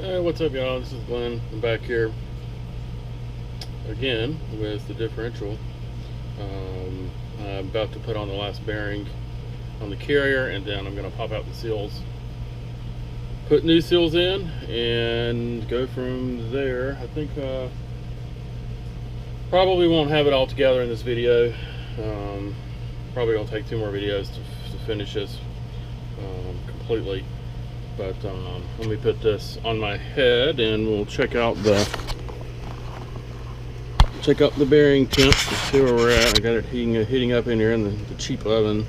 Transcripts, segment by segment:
Hey, what's up, y'all? This is Glenn. I'm back here again with the differential. I'm about to put on the last bearing on the carrier, and then I'm going to pop out the seals, put new seals in, and go from there. I think probably won't have it all together in this video. Probably going to take 2 more videos to finish this completely. But let me put this on my head and we'll check out the bearing temp to see where we're at. I got it heating up in here in the cheap oven.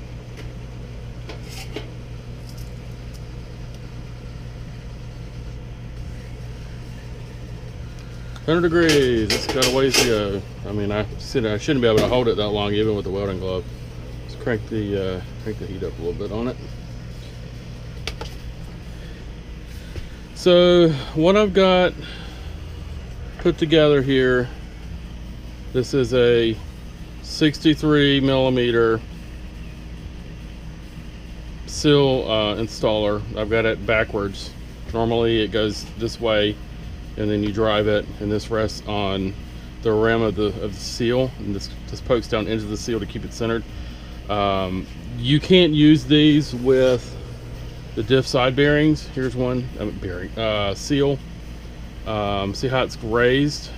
$100 degrees. It's got a ways to go. I mean, I shouldn't be able to hold it that long even with the welding glove. Let's crank the heat up a little bit on it. So what I've got put together here, this is a 63 millimeter seal installer. I've got it backwards. Normally it goes this way and then you drive it, and this rests on the rim of the seal, and this pokes down into the seal to keep it centered. You can't use these with the Diff side bearings. Here's one seal. See how it's raised,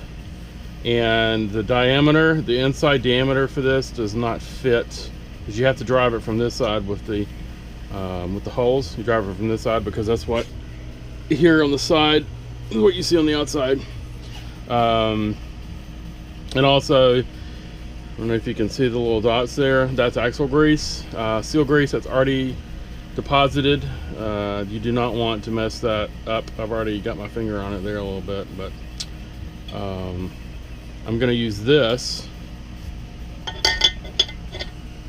and the diameter, the inside diameter for this does not fit, because you have to drive it from this side with the holes. You drive it from this side because that's what here on the side is what you see on the outside. And also, I don't know if you can see the little dots there. That's axle grease, seal grease that's already deposited. You do not want to mess that up. I've already got my finger on it there a little bit, but I'm going to use this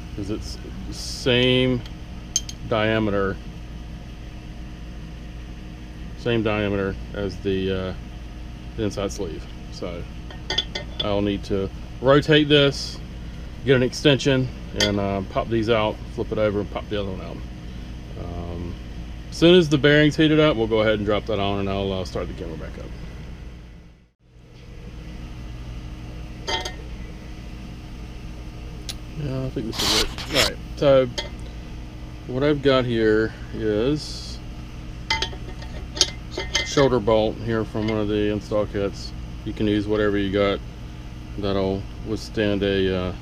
because it's the same diameter as the inside sleeve. So I'll need to rotate this, get an extension, and pop these out, flip it over, and pop the other one out. As soon as the bearing's heated up, we'll go ahead and drop that on, and I'll start the camera back up. Yeah, I think this will work. Alright, so what I've got here is a shoulder bolt here from one of the install kits. You can use whatever you got that'll withstand a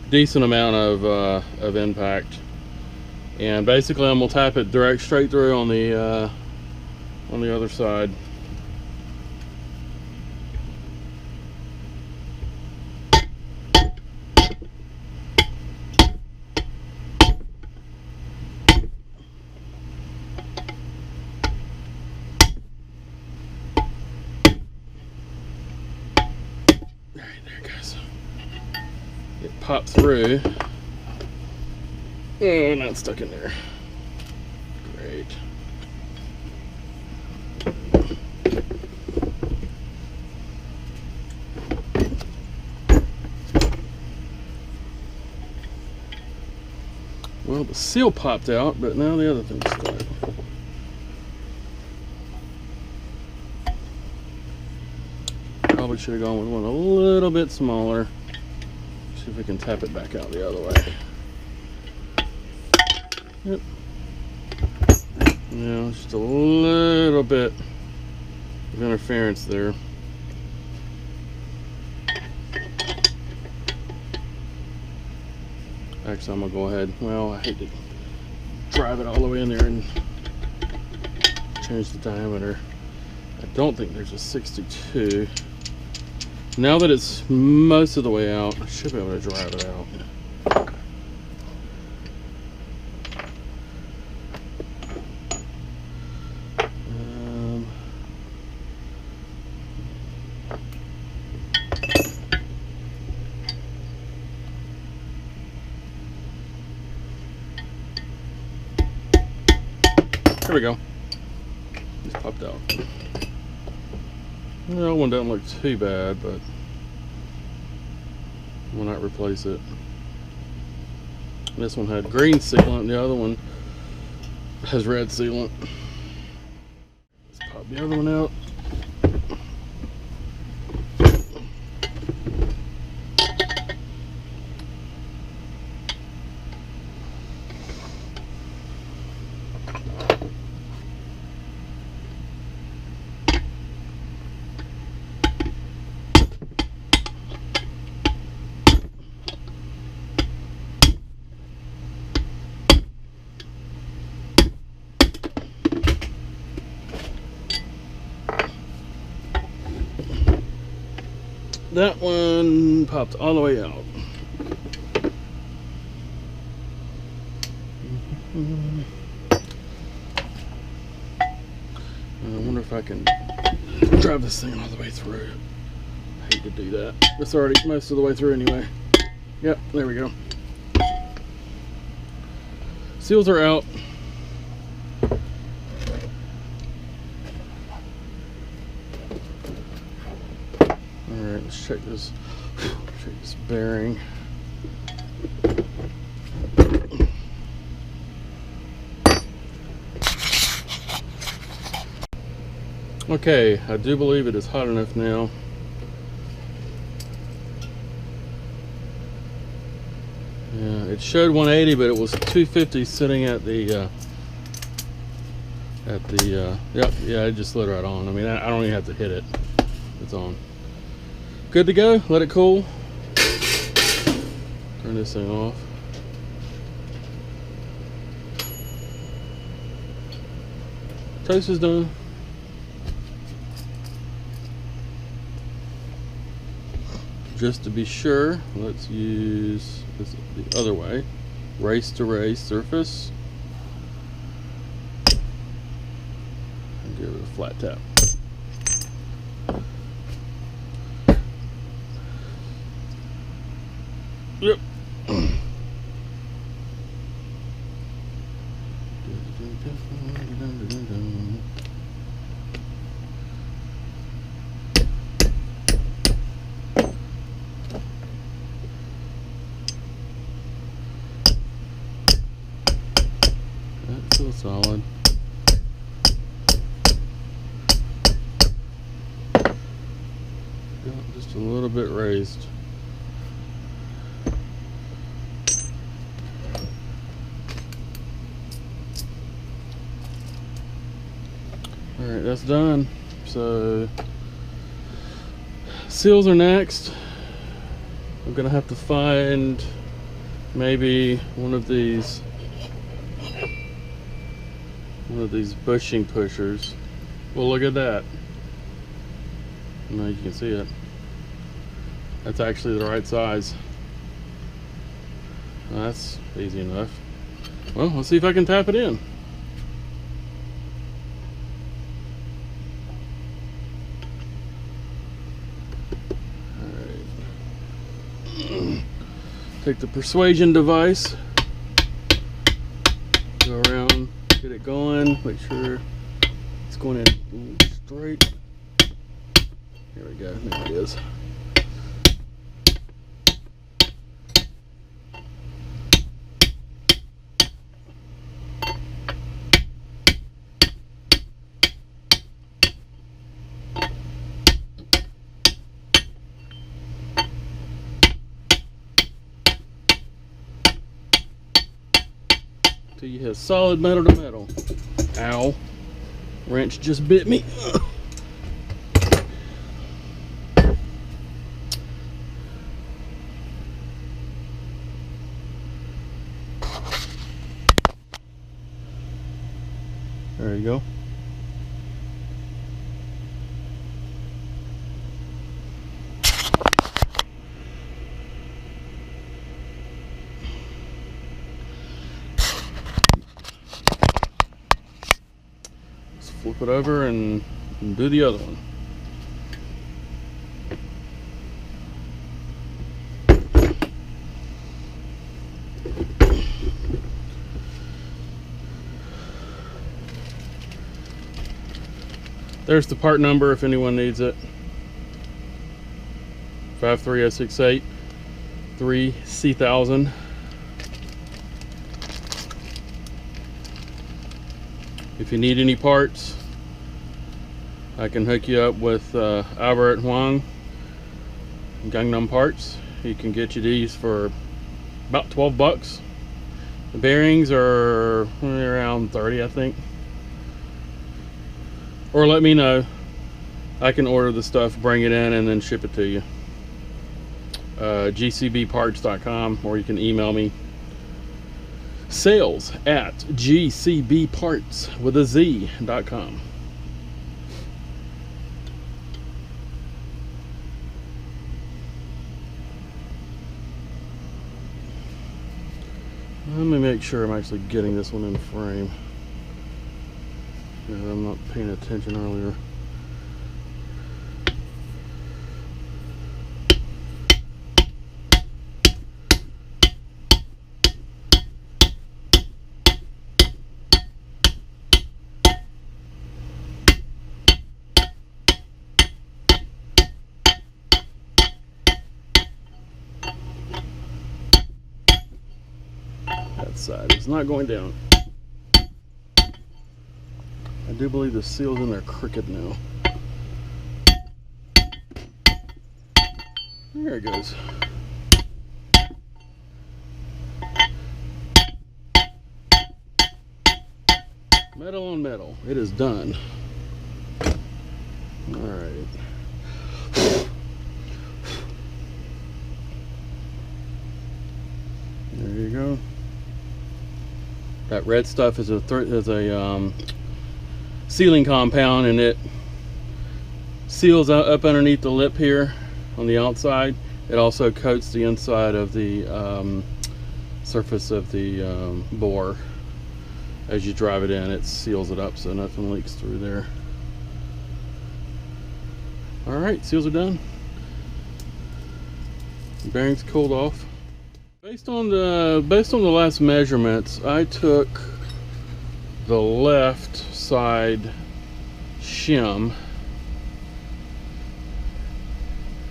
decent amount of impact. And basically I'm gonna tap it straight through on the other side. Alright, there it goes. It popped through. Oh, now it's stuck in there. Great. Well, the seal popped out, but now the other thing's stuck. Probably should have gone with one a little bit smaller. See if we can tap it back out the other way. Yep. Yeah, just a little bit of interference there. Actually, I'm gonna go ahead. Well, I hate to drive it all the way in there and change the diameter. I don't think there's a 62. Now that it's most of the way out, I should be able to drive it out. There we go. Just popped out. The other one doesn't look too bad, but we'll not replace it. This one had green sealant, the other one has red sealant. Let's pop the other one out. That one popped all the way out. I wonder if I can drive this thing all the way through. I hate to do that. It's already most of the way through anyway. Yep, there we go. Seals are out. Alright, let's check this bearing. Okay, I do believe it is hot enough now. Yeah, it showed 180, but it was 250 sitting at the yep, yeah, it just slid right on. I mean, I don't even have to hit it. It's on. Good to go. Let it cool. Turn this thing off. Toast is done. Just to be sure, let's use this the other way. Race to race surface. And give it a flat tap. Yep. That feels solid. Just a little bit raised. Alright, that's done. So seals are next. I'm gonna have to find maybe one of these bushing pushers. Well, look at that. Now you can see it. That's actually the right size. That's easy enough. Well, let's see if I can tap it in. Take the persuasion device, go around, get it going, make sure it's going in straight. There we go, there it is. Till you hit solid metal to metal. Ow. Wrench just bit me. There you go. Flip it over and do the other one. There's the part number if anyone needs it. 53068 3C1000. If you need any parts, I can hook you up with Albert Huang, Gangnam Parts. He can get you these for about 12 bucks. The bearings are around 30, I think. Or let me know. I can order the stuff, bring it in, and then ship it to you. gcbparts.com, or you can email me. sales@gcbparts.com. Let me make sure I'm actually getting this one in frame. I'm not paying attention earlier. That side is not going down. I do believe the seal's in there crooked now. There it goes. Metal on metal. It is done. Alright. There you go. That red stuff is a sealing compound, and it seals up underneath the lip here on the outside. It also coats the inside of the surface of the bore. As you drive it in, it seals it up so nothing leaks through there. Alright, seals are done. Bearings cooled off. Based on the last measurements, I took the left side shim,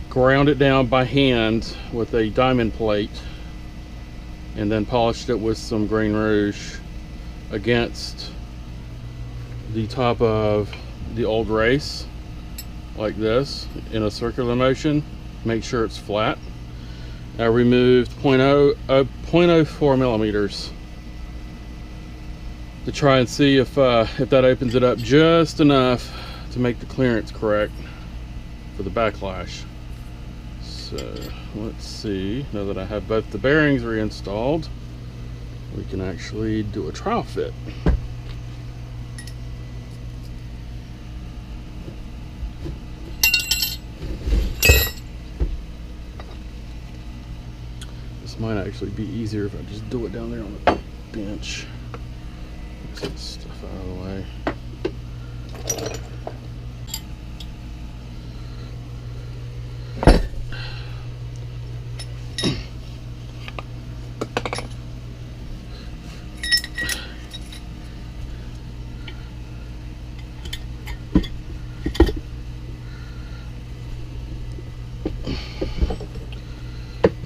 ground it down by hand with a diamond plate, and then polished it with some green rouge against the top of the old race like this in a circular motion. Make sure it's flat. I removed 0.04 millimeters to try and see if that opens it up just enough to make the clearance correct for the backlash. So let's see, now that I have both the bearings reinstalled, we can actually do a trial fit. This might actually be easier if I just do it down there on the bench. Get this stuff out of the way.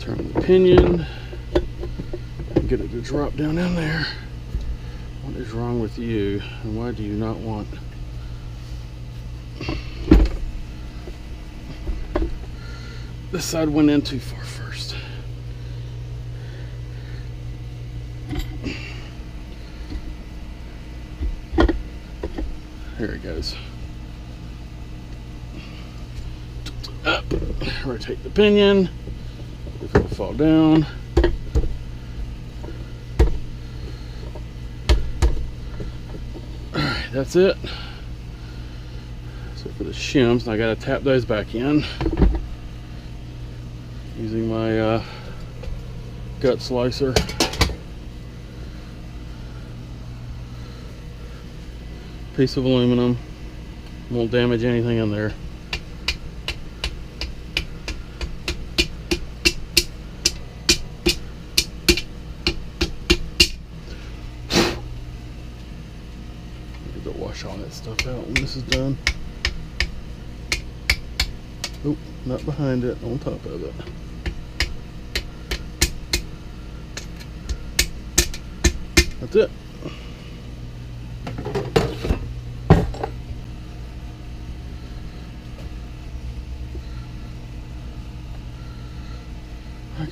Turn the pinion and get it to drop down in there. What is wrong with you, and why do you not want? This side went in too far first. Here it goes. Up, rotate the pinion, if it'll fall down. Alright, that's it. So for the shims, I gotta tap those back in using my gut slicer. Piece of aluminum, won't damage anything in there. Need to wash all that stuff out when this is done. Oh, not behind it, on top of it. That's it.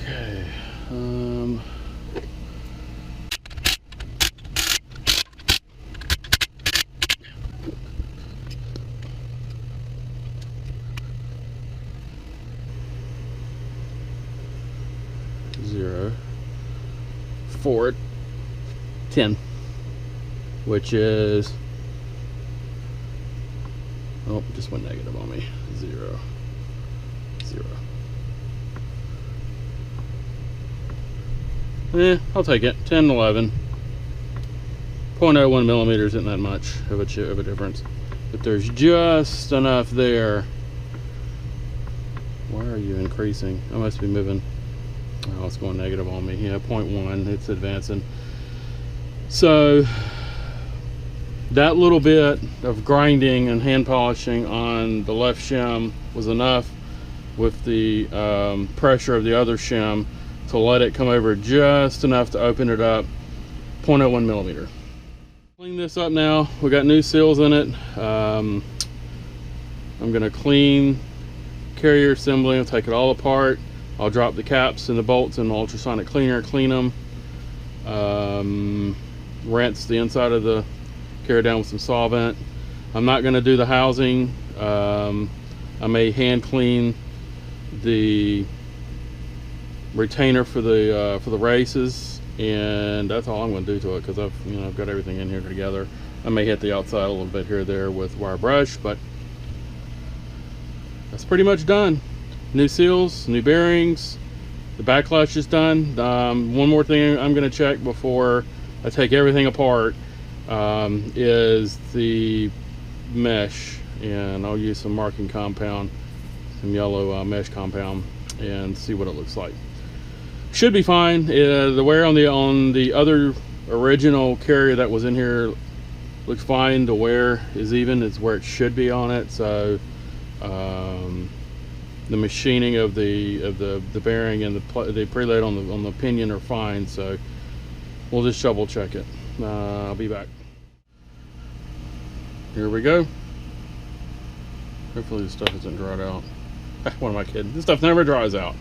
Okay. Zero. Forward. 10. Which is, oh, just went negative on me. 0. 0. I'll take it. 10, 11. 0.01 millimeters isn't that much of a difference. But there's just enough there. Why are you increasing? I must be moving. Oh, it's going negative on me. Yeah, 0.1. It's advancing. So that little bit of grinding and hand polishing on the left shim was enough with the pressure of the other shim to let it come over just enough to open it up. 0.01 millimeter. Clean this up now. We got new seals in it. I'm gonna clean carrier assembly and take it all apart. I'll drop the caps and the bolts in the ultrasonic cleaner, clean them, rinse the inside of the carrier down with some solvent. I'm not gonna do the housing. I may hand clean the retainer for the races, and that's all I'm going to do to it, because I've got everything in here together. I may hit the outside a little bit here or there with wire brush, but that's pretty much done. New seals, new bearings, the backlash is done. One more thing I'm going to check before I take everything apart is the mesh, and I'll use some marking compound, some yellow mesh compound, and see what it looks like. Should be fine. The wear on the other original carrier that was in here looks fine. The wear is even. It's where it should be on it. So the machining of the bearing and the preload on the pinion are fine. So we'll just double check it. I'll be back. Here we go. Hopefully this stuff isn't dried out. What am I kidding? This stuff never dries out.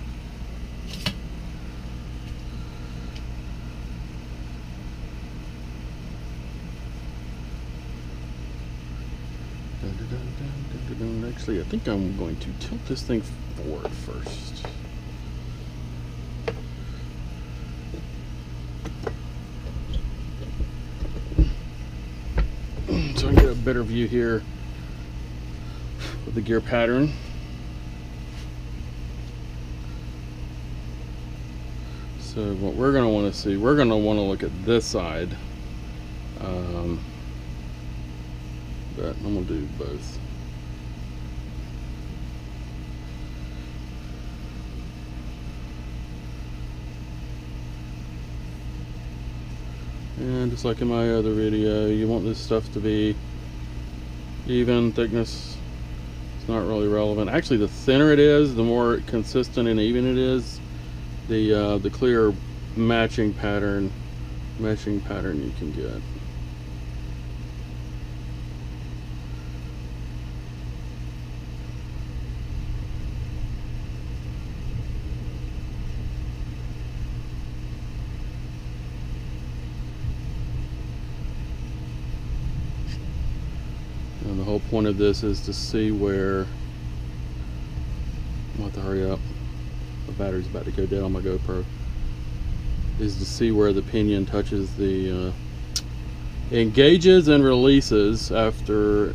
Actually, I think I'm going to tilt this thing forward first. So I can get a better view here of the gear pattern. So what we're going to want to see, we're going to want to look at this side. But I'm going to do both. And just like in my other video, you want this stuff to be even thickness. It's not really relevant. Actually, the thinner it is, the more consistent and even it is, the clearer meshing pattern you can get. And the whole point of this is to see where, I'm going to have to hurry up, the battery's about to go dead on my GoPro, is to see where the pinion touches the, engages and releases after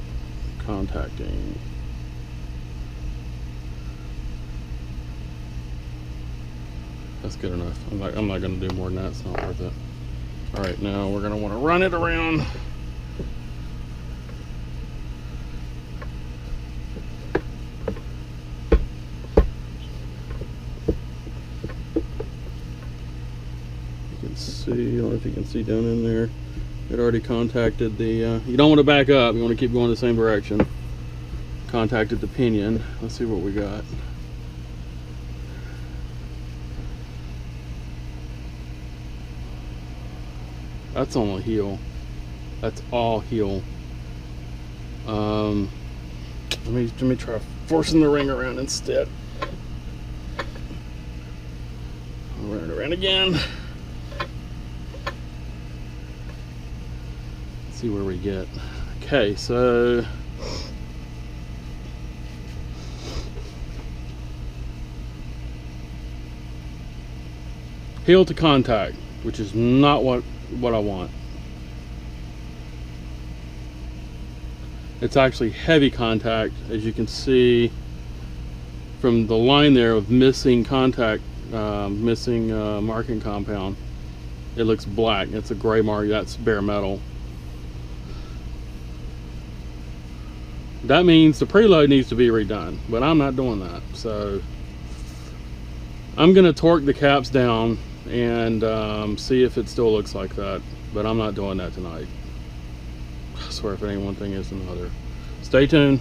contacting. That's good enough. I'm not going to do more than that. It's not worth it. All right, now we're going to want to run it around. See, I don't know if you can see down in there, it already contacted the, you don't want to back up, you want to keep going the same direction. Contacted the pinion. Let's see what we got. That's on the heel. That's all heel. Let me try forcing the ring around instead. around again. Let's see where we get. Okay, so heel to contact, which is not what I want. It's actually heavy contact, as you can see from the line there of missing contact, missing marking compound. It looks black. It's a gray mark. That's bare metal. That means the preload needs to be redone, but I'm not doing that. So I'm gonna torque the caps down and see if it still looks like that, but I'm not doing that tonight. I swear if it ain't one thing, it's another. Stay tuned.